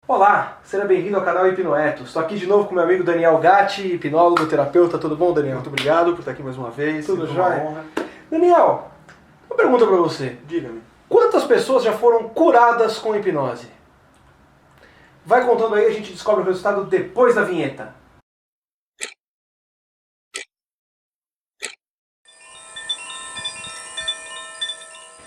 Olá, seja bem-vindo ao canal Hipnoetos. Estou aqui de novo com meu amigo Daniel Gatti, hipnólogo, terapeuta. Tudo bom, Daniel? Muito obrigado por estar aqui mais uma vez. Tudo uma jóia? honra. Daniel, uma pergunta para você. Diga-me. Quantas pessoas já foram curadas com hipnose? Vai contando aí, a gente descobre o resultado depois da vinheta.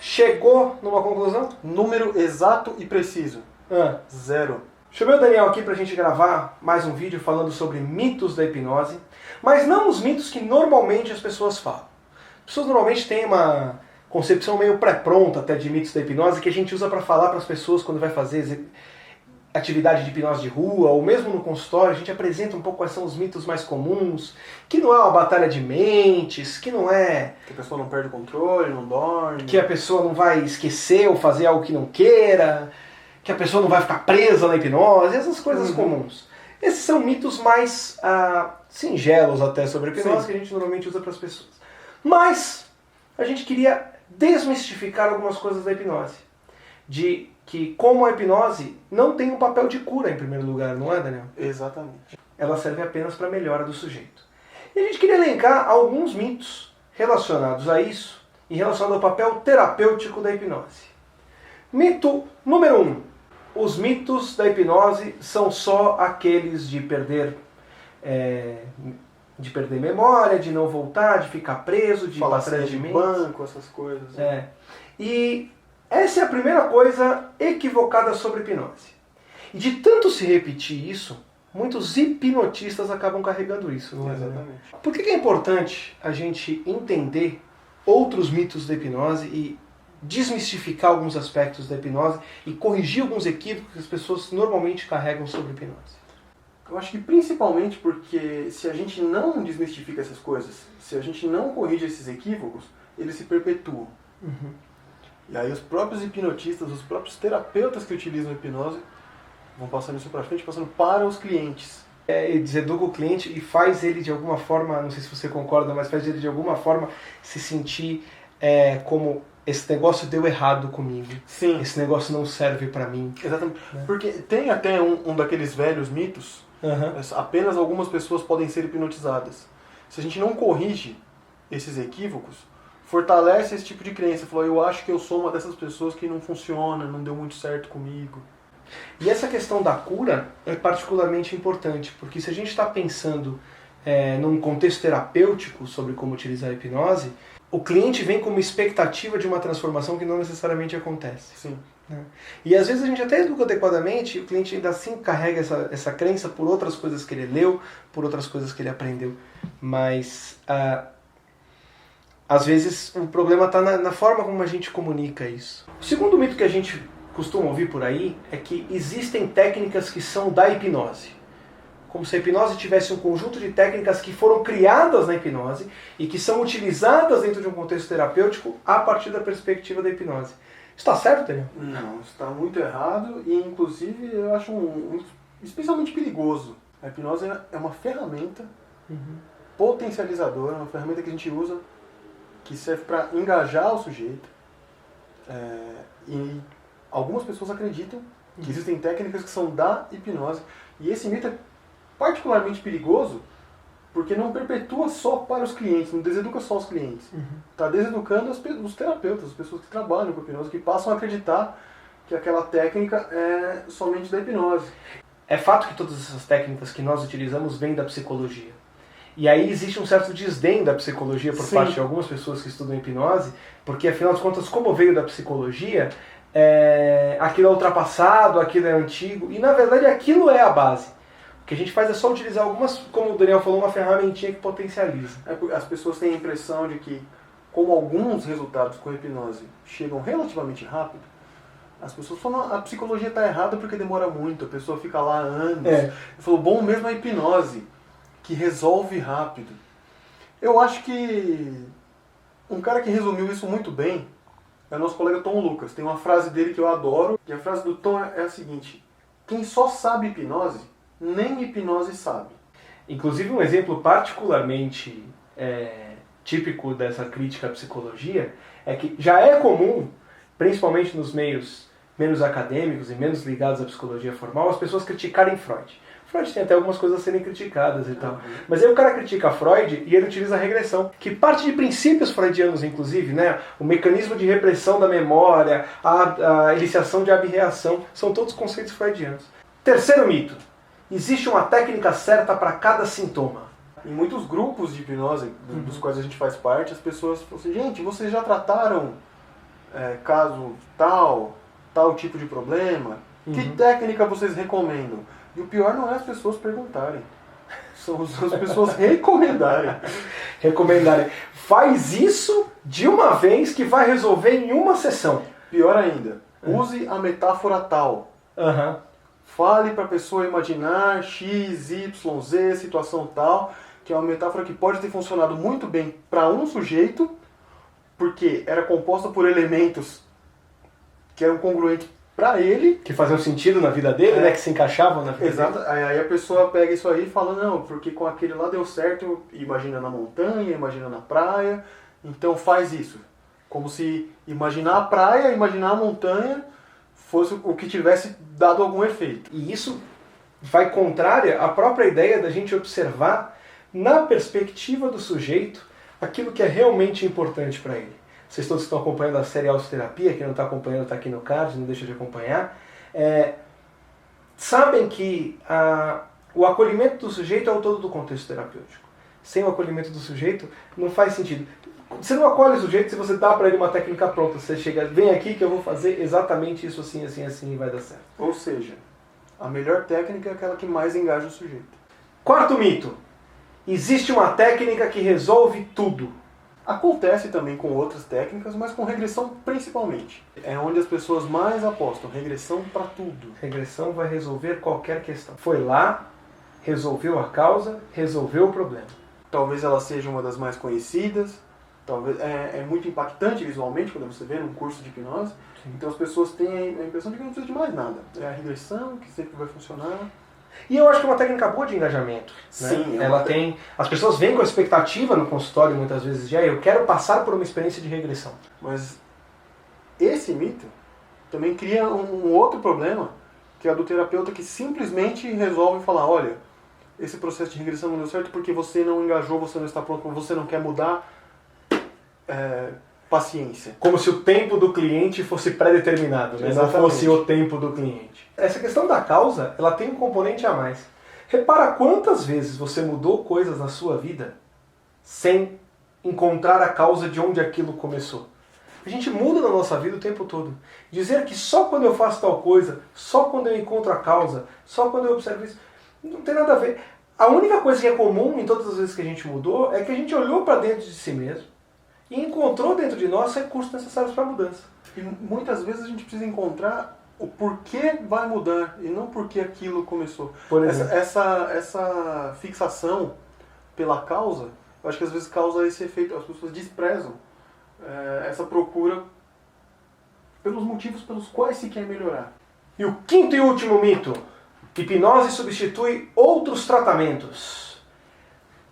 Chegou numa conclusão? Número exato e preciso. 0. Chamei o Daniel aqui pra gente gravar mais um vídeo falando sobre mitos da hipnose, mas não os mitos que normalmente as pessoas falam. As pessoas normalmente têm uma concepção meio pré-pronta até de mitos da hipnose que a gente usa para falar para as pessoas quando vai fazer atividade de hipnose de rua ou mesmo no consultório. A gente apresenta um pouco quais são os mitos mais comuns, que não é uma batalha de mentes, que não é... Que a pessoa não perde o controle, não dorme. Que a pessoa não vai esquecer ou fazer algo que não queira, que a pessoa não vai ficar presa na hipnose, essas coisas comuns. Esses são mitos mais singelos até sobre a hipnose, que a gente normalmente usa para as pessoas. Mas a gente queria desmistificar algumas coisas da hipnose. De que como a hipnose não tem um papel de cura em primeiro lugar, não é, Daniel? Exatamente. Ela serve apenas para a melhora do sujeito. E a gente queria elencar alguns mitos relacionados a isso e relacionados ao papel terapêutico da hipnose. Mito número 1. Os mitos da hipnose são só aqueles de perder memória, de não voltar, de ficar preso, de Falar de banco, essas coisas. E essa é a primeira coisa equivocada sobre hipnose. E de tanto se repetir isso, muitos hipnotistas acabam carregando isso. Não é? Exatamente. Por que é importante a gente entender outros mitos da hipnose e desmistificar alguns aspectos da hipnose e corrigir alguns equívocos que as pessoas normalmente carregam sobre hipnose? Eu acho que principalmente porque se a gente não desmistifica essas coisas, se a gente não corrige esses equívocos, eles se perpetuam. E aí os próprios hipnotistas, os próprios terapeutas que utilizam a hipnose vão passando isso para frente, passando para os clientes. E deseduca o cliente e faz ele de alguma forma, não sei se você concorda, mas faz ele de alguma forma se sentir como esse negócio deu errado comigo. Sim. Esse negócio não serve para mim. Exatamente. Porque tem até um daqueles velhos mitos, apenas algumas pessoas podem ser hipnotizadas. Se a gente não corrige esses equívocos, fortalece esse tipo de crença. Falou, eu acho que eu sou uma dessas pessoas que não funciona, não deu muito certo comigo. E essa questão da cura é particularmente importante, porque se a gente está pensando num contexto terapêutico sobre como utilizar a hipnose, o cliente vem com uma expectativa de uma transformação que não necessariamente acontece. Sim. Né? E às vezes a gente até educa adequadamente e o cliente ainda assim carrega essa crença por outras coisas que ele leu, por outras coisas que ele aprendeu. Mas às vezes o problema está na forma como a gente comunica isso. O segundo mito que a gente costuma ouvir por aí é que existem técnicas que são da hipnose. Como se a hipnose tivesse um conjunto de técnicas que foram criadas na hipnose e que são utilizadas dentro de um contexto terapêutico a partir da perspectiva da hipnose. Está certo, Daniel? Não, está muito errado e inclusive eu acho especialmente perigoso. A hipnose é uma ferramenta potencializadora, uma ferramenta que a gente usa que serve para engajar o sujeito. E algumas pessoas acreditam que existem técnicas que são da hipnose. E esse mito é particularmente perigoso porque não perpetua só para os clientes, não deseduca só os clientes. Está deseducando os terapeutas, as pessoas que trabalham com hipnose, que passam a acreditar que aquela técnica é somente da hipnose. É fato que todas essas técnicas que nós utilizamos vêm da psicologia. E aí existe um certo desdém da psicologia por parte de algumas pessoas que estudam hipnose, porque afinal de contas, como veio da psicologia, aquilo é ultrapassado, aquilo é antigo, e na verdade aquilo é a base. O que a gente faz é só utilizar algumas, como o Daniel falou, uma ferramentinha que potencializa. As pessoas têm a impressão de que, como alguns resultados com a hipnose chegam relativamente rápido, as pessoas falam, a psicologia está errada porque demora muito, a pessoa fica lá anos. Falou, bom mesmo a hipnose, que resolve rápido. Eu acho que um cara que resumiu isso muito bem é o nosso colega Tom Lucas. Tem uma frase dele que eu adoro, e a frase do Tom é a seguinte: quem só sabe hipnose, nem hipnose sabe. Inclusive um exemplo particularmente típico dessa crítica à psicologia é que já é comum, principalmente nos meios menos acadêmicos e menos ligados à psicologia formal, as pessoas criticarem Freud. Freud tem até algumas coisas a serem criticadas e tal. Mas aí o cara critica Freud e ele utiliza a regressão, que parte de princípios freudianos, inclusive, né? O mecanismo de repressão da memória, a iniciação de abreação, são todos conceitos freudianos. Terceiro mito. Existe uma técnica certa para cada sintoma. Em muitos grupos de hipnose, dos quais a gente faz parte, as pessoas falam assim, gente, vocês já trataram caso tal tipo de problema? Que técnica vocês recomendam? E o pior não é as pessoas perguntarem, são as pessoas recomendarem. Faz isso de uma vez que vai resolver em uma sessão. Pior ainda, use a metáfora tal. Fale para a pessoa imaginar X, Y, Z, situação tal, que é uma metáfora que pode ter funcionado muito bem para um sujeito, porque era composta por elementos que eram congruentes para ele. Que faziam sentido na vida dele, né? Que se encaixavam na vida Exato. dele. Aí a pessoa pega isso aí e fala, não, porque com aquele lá deu certo, imagina na montanha, imagina na praia, então faz isso. Como se imaginar a praia, imaginar a montanha fosse o que tivesse dado algum efeito. E isso vai contrária à própria ideia da gente observar na perspectiva do sujeito aquilo que é realmente importante para ele. Vocês todos que estão acompanhando a série Autoterapia, quem não está acompanhando está aqui no card, não deixa de acompanhar, sabem que o acolhimento do sujeito é o todo do contexto terapêutico. Sem o acolhimento do sujeito não faz sentido. Você não acolhe o sujeito se você dá para ele uma técnica pronta. Você chega, vem aqui que eu vou fazer exatamente isso assim, assim, assim e vai dar certo. Ou seja, a melhor técnica é aquela que mais engaja o sujeito. Quarto mito. Existe uma técnica que resolve tudo. Acontece também com outras técnicas, mas com regressão principalmente. É onde as pessoas mais apostam, regressão para tudo. Regressão vai resolver qualquer questão. Foi lá, resolveu a causa, resolveu o problema. Talvez ela seja uma das mais conhecidas, talvez é muito impactante visualmente quando você vê num curso de hipnose. Sim. Então as pessoas têm a impressão de que não precisa de mais nada. É a regressão que sempre vai funcionar. E eu acho que é uma técnica boa de engajamento. Sim. Né? Ela tem. As pessoas vêm com a expectativa no consultório muitas vezes de eu quero passar por uma experiência de regressão. Mas esse mito também cria um outro problema, que é a do terapeuta que simplesmente resolve falar, olha, esse processo de regressão não deu certo porque você não engajou, você não está pronto, você não quer mudar. Paciência. Como se o tempo do cliente fosse pré-determinado, né? Não fosse o tempo do cliente. Essa questão da causa, ela tem um componente a mais. Repara quantas vezes você mudou coisas na sua vida sem encontrar a causa de onde aquilo começou. A gente muda na nossa vida o tempo todo. Dizer que só quando eu faço tal coisa, só quando eu encontro a causa, só quando eu observo isso, não tem nada a ver. A única coisa que é comum em todas as vezes que a gente mudou é que a gente olhou para dentro de si mesmo e encontrou dentro de nós recursos necessários para a mudança. E muitas vezes a gente precisa encontrar o porquê vai mudar e não porque aquilo começou. Por exemplo, essa fixação pela causa, eu acho que às vezes causa esse efeito, as pessoas desprezam essa procura pelos motivos pelos quais se quer melhorar. E o quinto e último mito: hipnose substitui outros tratamentos.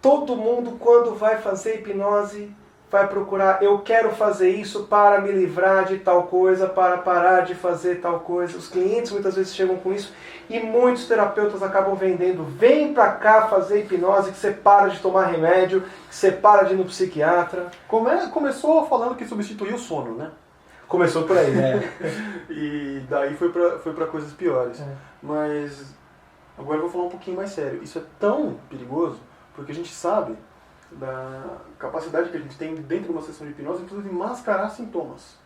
Todo mundo, quando vai fazer hipnose, vai procurar, eu quero fazer isso para me livrar de tal coisa, para parar de fazer tal coisa. Os clientes muitas vezes chegam com isso e muitos terapeutas acabam vendendo, vem pra cá fazer hipnose que você para de tomar remédio, que você para de ir no psiquiatra. Começou falando que substituiu o sono, né? Começou por aí, né? E daí foi pra coisas piores. Mas agora eu vou falar um pouquinho mais sério. Isso é tão perigoso porque a gente sabe da capacidade que a gente tem dentro de uma sessão de hipnose, inclusive mascarar sintomas.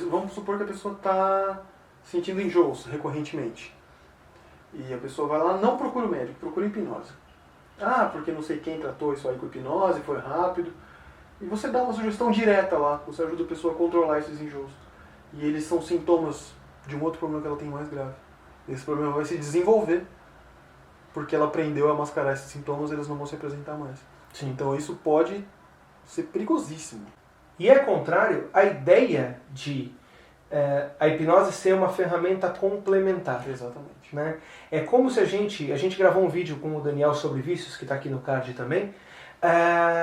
Vamos supor que a pessoa está sentindo enjoos recorrentemente. E a pessoa vai lá, não procura o médico, procura hipnose. Porque não sei quem tratou isso aí com hipnose, foi rápido. E você dá uma sugestão direta lá, você ajuda a pessoa a controlar esses enjoos. E eles são sintomas de um outro problema que ela tem mais grave. Esse problema vai se desenvolver, porque ela aprendeu a mascarar esses sintomas e eles não vão se apresentar mais. Sim. Então isso pode ser perigosíssimo. E é contrário à ideia de a hipnose ser uma ferramenta complementar. Exatamente. Né? É como se a gente gravou um vídeo com o Daniel sobre vícios, que está aqui no card também.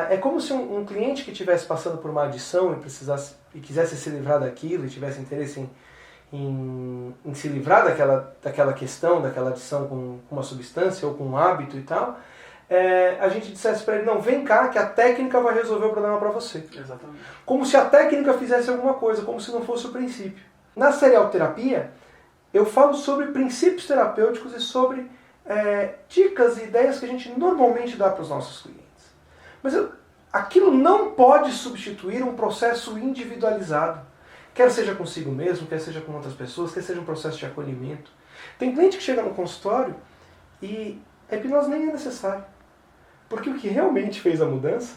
É como se um cliente que estivesse passando por uma adição e quisesse se livrar daquilo e tivesse interesse em se livrar daquela questão, daquela adição com uma substância ou com um hábito e tal, a gente dissesse para ele, não, vem cá que a técnica vai resolver o problema para você. Exatamente. Como se a técnica fizesse alguma coisa, como se não fosse o princípio. Na serialterapia, eu falo sobre princípios terapêuticos e sobre dicas e ideias que a gente normalmente dá para os nossos clientes. Mas aquilo não pode substituir um processo individualizado. Quer seja consigo mesmo, quer seja com outras pessoas, quer seja um processo de acolhimento. Tem cliente que chega no consultório e a hipnose nem é necessária. Porque o que realmente fez a mudança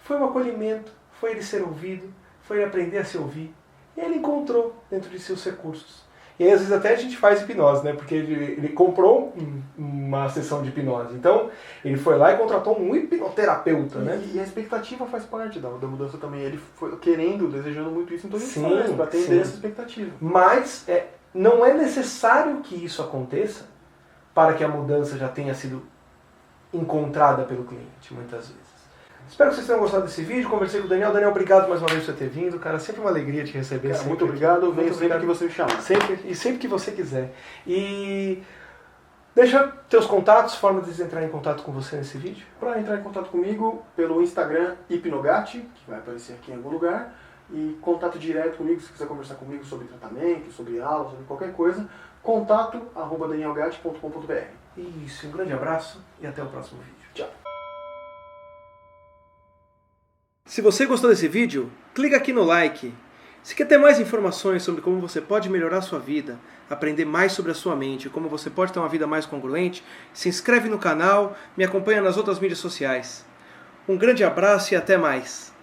foi o acolhimento, foi ele ser ouvido, foi ele aprender a se ouvir. E ele encontrou dentro de si os recursos. E aí, às vezes até a gente faz hipnose, né? Porque ele comprou uma sessão de hipnose. Então, ele foi lá e contratou um hipnoterapeuta, né? E a expectativa faz parte da mudança também. Ele foi querendo, desejando muito isso, então a gente faz para atender essa expectativa. Mas não é necessário que isso aconteça para que a mudança já tenha sido encontrada pelo cliente, muitas vezes. Espero que vocês tenham gostado desse vídeo. Conversei com o Daniel. Daniel, obrigado mais uma vez por você ter vindo. Cara, sempre uma alegria te receber. Cara, muito obrigado. Venho sempre que você me chamar. Sempre que você quiser. E deixa teus contatos, forma de entrar em contato com você nesse vídeo. Para entrar em contato comigo, pelo Instagram Hipnogate, que vai aparecer aqui em algum lugar. E contato direto comigo, se quiser conversar comigo sobre tratamento, sobre aula, sobre qualquer coisa. contato@danielgatti.com.br. Isso, um grande abraço e até o próximo vídeo. Tchau. Se você gostou desse vídeo, clica aqui no like. Se quer ter mais informações sobre como você pode melhorar a sua vida, aprender mais sobre a sua mente, como você pode ter uma vida mais congruente, se inscreve no canal, me acompanha nas outras mídias sociais. Um grande abraço e até mais!